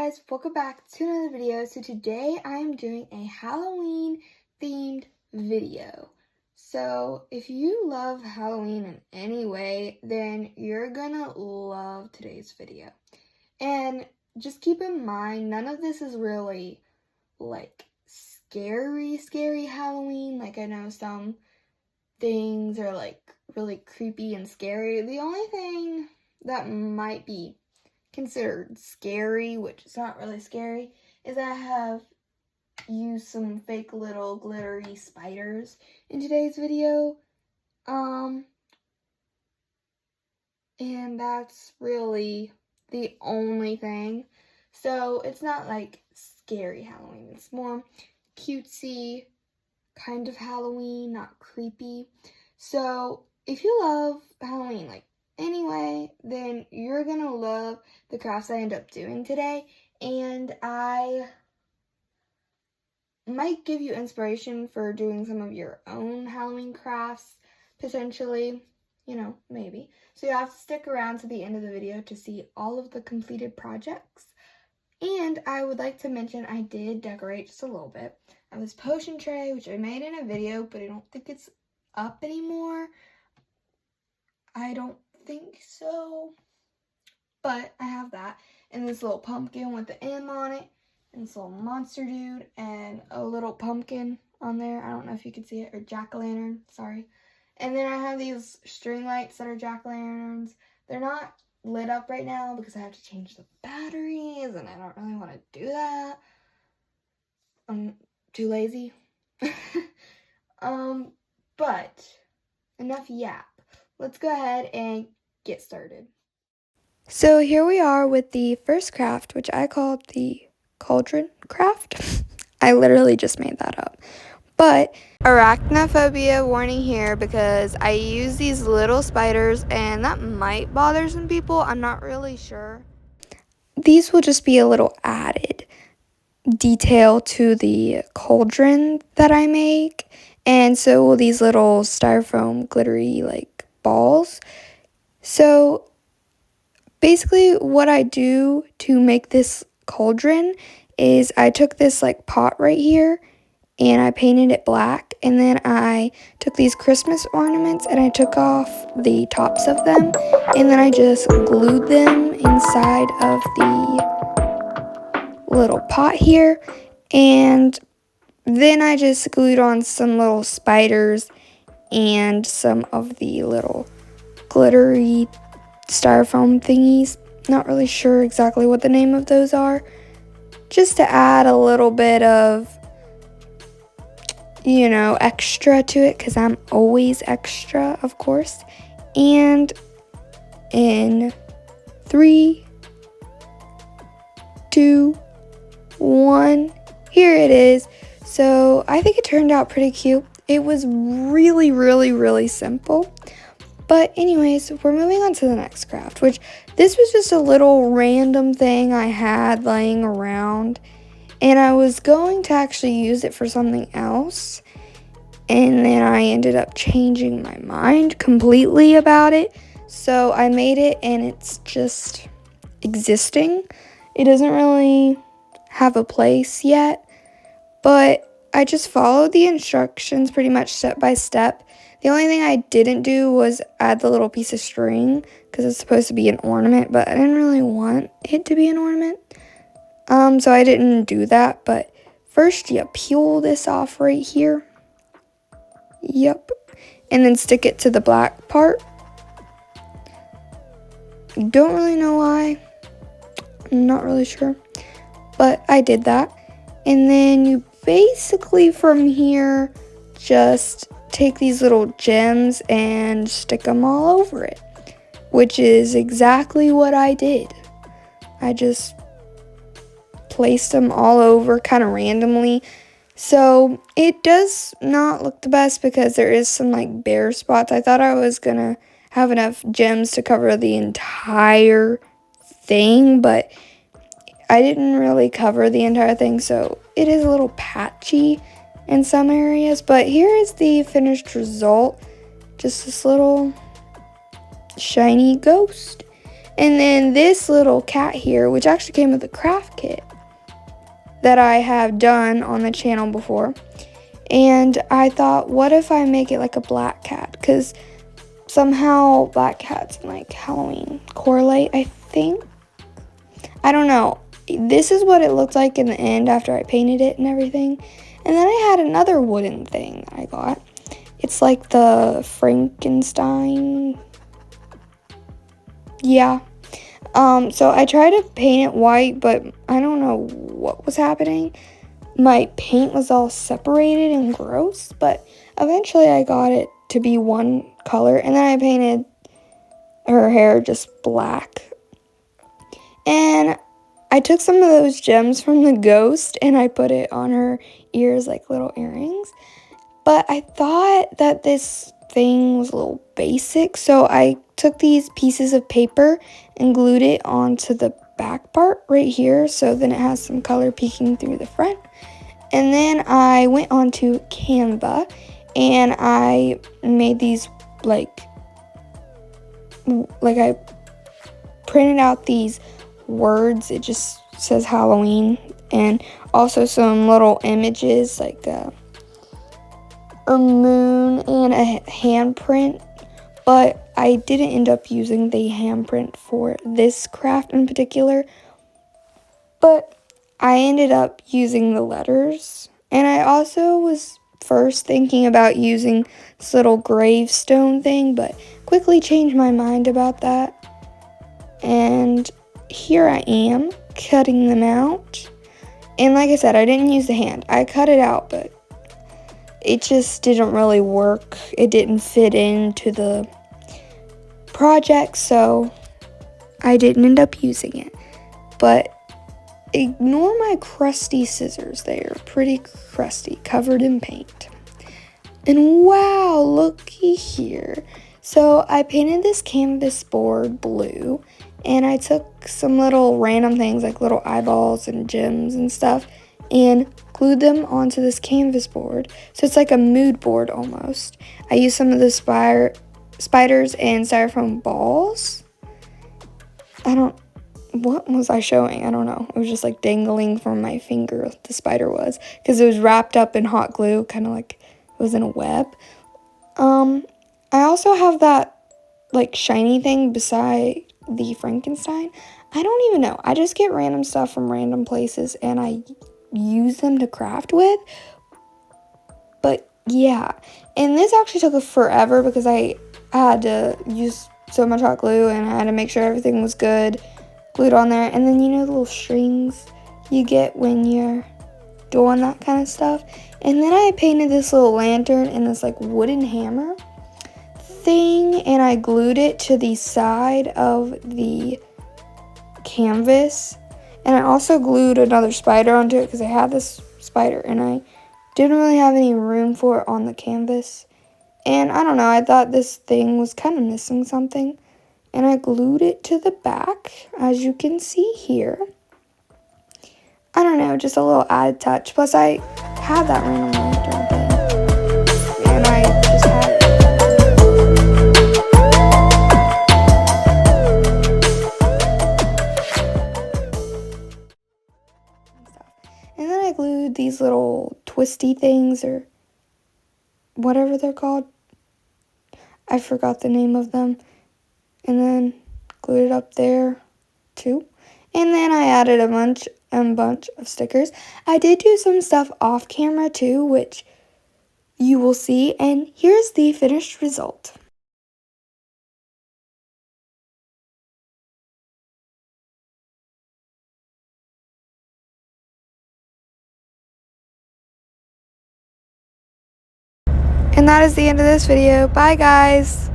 guys, welcome back to another video. So today I am doing a Halloween themed video. So if you love Halloween in any way, then you're gonna love today's video. And just keep in mind, none of this is really like scary Halloween. Like I know some things are like really creepy and scary. The only thing that might be considered scary, which is not really scary, is I have used some fake little glittery spiders in today's video. And that's really the only thing. So it's not like scary Halloween. It's more cutesy kind of Halloween, not creepy. So if you love Halloween, like anyway, then you're gonna love the crafts I end up doing today, and I might give you inspiration for doing some of your own Halloween crafts, potentially, maybe. So you have to stick around to the end of the video to see all of the completed projects. And I would like to mention I did decorate just a little bit. I have this potion tray, which I made in a video, but I don't think it's up anymore. I don't think so, but I have that, and this little pumpkin with the M on it, and this little monster dude, and a little pumpkin on there. I don't know if you can see it, or jack-o'-lantern, sorry. And then I have these string lights that are jack-o'-lanterns. They're not lit up right now because I have to change the batteries, and I don't really want to do that. I'm too lazy. But enough yap. Let's go ahead and get started. So here we are with the first craft, which I called the cauldron craft. I literally just made that up. But arachnophobia warning here, because I use these little spiders and that might bother some people. I'm not really sure. These will just be a little added detail to the cauldron that I make. And so will these little styrofoam glittery like balls. So basically what I do to make this cauldron is I took this like pot right here and I painted it black, and then I took these Christmas ornaments and I took off the tops of them, and then I just glued them inside of the little pot here, and then I just glued on some little spiders and some of the little glittery styrofoam thingies. Not really sure exactly what the name of those are. Just to add a little bit of, extra to it, because I'm always extra, of course. And in 3, 2, 1, here it is. So I think it turned out pretty cute. It was really simple. But anyways, we're moving on to the next craft, which this was just a little random thing I had laying around. And I was going to actually use it for something else. And then I ended up changing my mind completely about it. So I made it and it's just existing. It doesn't really have a place yet. But I just followed the instructions pretty much step by step. The only thing I didn't do was add the little piece of string because it's supposed to be an ornament, but I didn't really want it to be an ornament. So I didn't do that, but first you peel this off right here. Yep. And then stick it to the black part. Don't really know why. I'm not really sure. But I did that. And then you basically from here just take these little gems and stick them all over it, which is exactly what I did. I just placed them all over kind of randomly. So it does not look the best because there is some like bare spots. I thought I was gonna have enough gems to cover the entire thing, but I didn't really cover the entire thing, so it is a little patchy in some areas. But here is the finished result. Just this little shiny ghost. And then this little cat here, which actually came with a craft kit that I have done on the channel before. And I thought, what if I make it like a black cat? Because somehow black cats and like Halloween correlate, I think. I don't know. This is what it looked like in the end after I painted it and everything. And then I had another wooden thing that I got. It's like the Frankenstein. Yeah. So I tried to paint it white, but I don't know what was happening. My paint was all separated and gross, but eventually I got it to be one color, and then I painted her hair just black. And I took some of those gems from the ghost and I put it on her ears like little earrings. But I thought that this thing was a little basic, so I took these pieces of paper and glued it onto the back part right here, so then it has some color peeking through the front. And then I went onto Canva and I made these like I printed out these words. It just says Halloween, and also some little images like a moon and a handprint, but I didn't end up using the handprint for this craft in particular, but I ended up using the letters. And I also was first thinking about using this little gravestone thing, but quickly changed my mind about that. And here I am cutting them out. And like I said, I didn't use the hand. I cut it out, but it just didn't really work. It didn't fit into the project, so I didn't end up using it. But ignore my crusty scissors. They are pretty crusty, covered in paint. And wow, looky here. So I painted this canvas board blue, and I took some little random things like little eyeballs and gems and stuff and glued them onto this canvas board. So it's like a mood board almost. I used some of the spiders and styrofoam balls. What was I showing? I don't know. It was just like dangling from my finger, the spider was, because it was wrapped up in hot glue, kind of like it was in a web. I also have that like shiny thing beside the Frankenstein. I don't even know. I just get random stuff from random places and I use them to craft with. But yeah, and this actually took forever because I had to use so much hot glue and I had to make sure everything was good glued on there. And then you know the little strings you get when you're doing that kind of stuff. And then I painted this little lantern and this like wooden hammer thing, and I glued it to the side of the canvas. And I also glued another spider onto it because I had this spider and I didn't really have any room for it on the canvas. And I don't know, I thought this thing was kind of missing something. And I glued it to the back, as you can see here. I don't know, just a little added touch. Plus I had that random lantern thing. And I just had it. And then I glued these little twisty things, or whatever they're called. I forgot the name of them. And then glued it up there too. And then I added a bunch of stickers. I did do some stuff off camera too, which you will see. And here's the finished result. And that is the end of this video. Bye, guys.